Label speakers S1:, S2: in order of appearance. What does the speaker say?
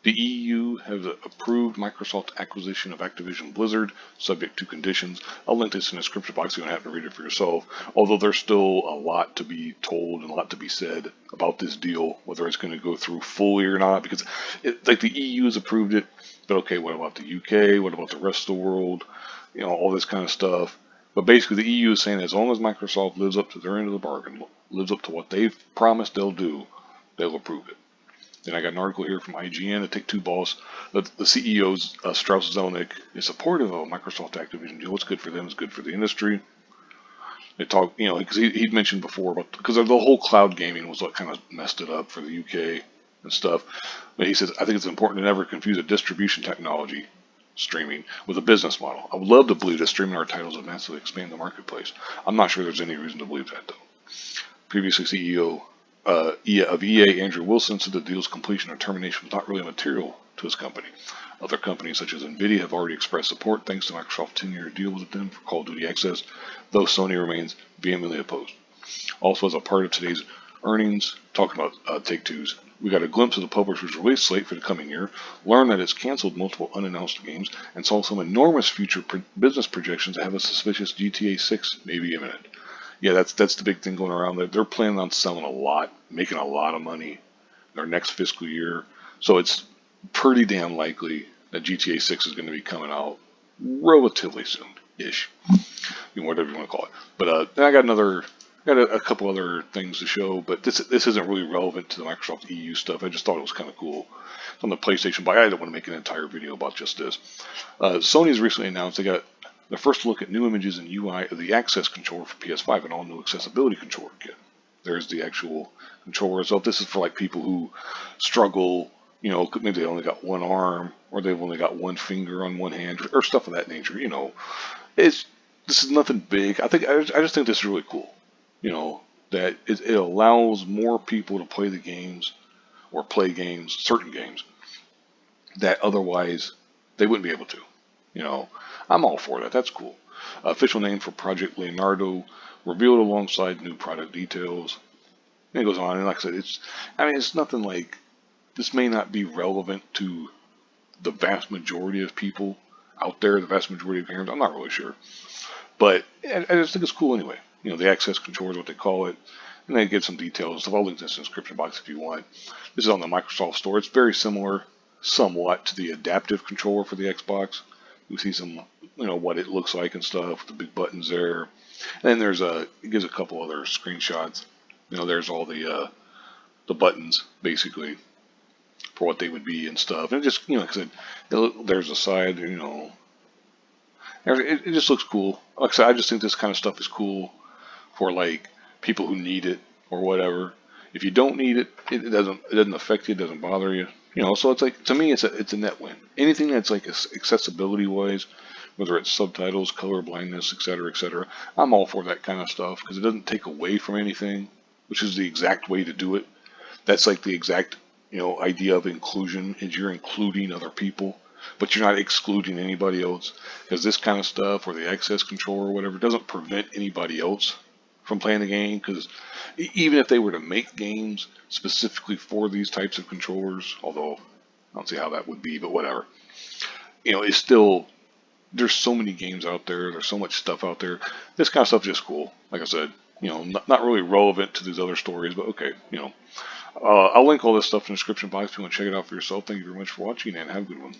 S1: The EU has approved Microsoft's acquisition of Activision Blizzard, subject to conditions. I'll link this in the description box so you don't have to read it for yourself. Although there's still a lot to be told and a lot to be said about this deal, whether it's going to go through fully or not, because like the EU has approved it, but okay, what about the UK? What about the rest of the world? You know, all this kind of stuff. But basically, the EU is saying as long as Microsoft lives up to their end of the bargain, lives up to what they've promised they'll do, they'll approve it. And I got an article here from IGN, the Take-Two boss. The CEO, Strauss Zelnick, is supportive of a Microsoft Activision deal. What's good for them is good for the industry. They talk, you know, because he'd mentioned before about, because the whole cloud gaming was what kind of messed it up for the UK and stuff. But he says, I think it's important to never confuse a distribution technology, streaming, with a business model. I would love to believe that streaming our titles would massively expand the marketplace. I'm not sure there's any reason to believe that, though. Previously, CEO of EA, Andrew Wilson, said the deal's completion or termination was not really material to his company. Other companies such as Nvidia have already expressed support thanks to Microsoft's 10-year deal with them for Call of Duty access, though Sony remains vehemently opposed. Also, as a part of today's earnings, talking about Take-Two's, we got a glimpse of the publisher's release slate for the coming year, learned that it's canceled multiple unannounced games, and saw some enormous future business projections that have a suspicious GTA 6 may be imminent. Yeah, that's the big thing going around. They're planning on selling a lot, making a lot of money their next fiscal year. So it's pretty damn likely that GTA 6 is going to be coming out relatively soon-ish, whatever you want to call it. But then I got a couple other things to show, but this isn't really relevant to the Microsoft EU stuff. I just thought it was kind of cool. It's on the PlayStation buy. I don't want to make an entire video about just this. Sony's recently announced they got the first look at new images and UI of the Access controller for PS5, an all-new accessibility controller kit. There's the actual controller itself. This is for like people who struggle, you know, maybe they only got one arm or they've only got one finger on one hand or stuff of that nature. You know, this is nothing big. I just think this is really cool. You know, that it allows more people to play the games or play games, certain games, that otherwise they wouldn't be able to. You know, I'm all for that. That's cool. Official name for Project Leonardo revealed alongside new product details. And it goes on, and like I said, it's nothing like, this may not be relevant to the vast majority of people out there, the vast majority of gamers. I'm not really sure, but I just think it's cool anyway. You know, the Access controller is what they call it, and they give some details. So I'll link this in the description box if you want. This is on the Microsoft Store. It's very similar, somewhat, to the adaptive controller for the Xbox. You see some, you know, what it looks like and stuff, with the big buttons there. And then it gives a couple other screenshots. You know, there's all the buttons, basically, for what they would be and stuff. And it just, you know, like I said, there's a side, you know, it just looks cool. Like I said, I just think this kind of stuff is cool for, like, people who need it or whatever. If you don't need it, it doesn't affect you, it doesn't bother you. You know, so it's like, to me, it's a net win. Anything that's like accessibility-wise, whether it's subtitles, color blindness, etc., I'm all for that kind of stuff because it doesn't take away from anything, which is the exact way to do it. That's like the exact, you know, idea of inclusion, is you're including other people, but you're not excluding anybody else. Because this kind of stuff, or the Access controller or whatever, doesn't prevent anybody else from playing the game, because even if they were to make games specifically for these types of controllers, although I don't see how that would be, but whatever, you know, it's still, there's so many games out there, there's so much stuff out there. This kind of stuff is just cool. Like I said, you know, not really relevant to these other stories, but okay, you know. I'll link all this stuff in the description box if you want to check it out for yourself. Thank you very much for watching, and have a good one.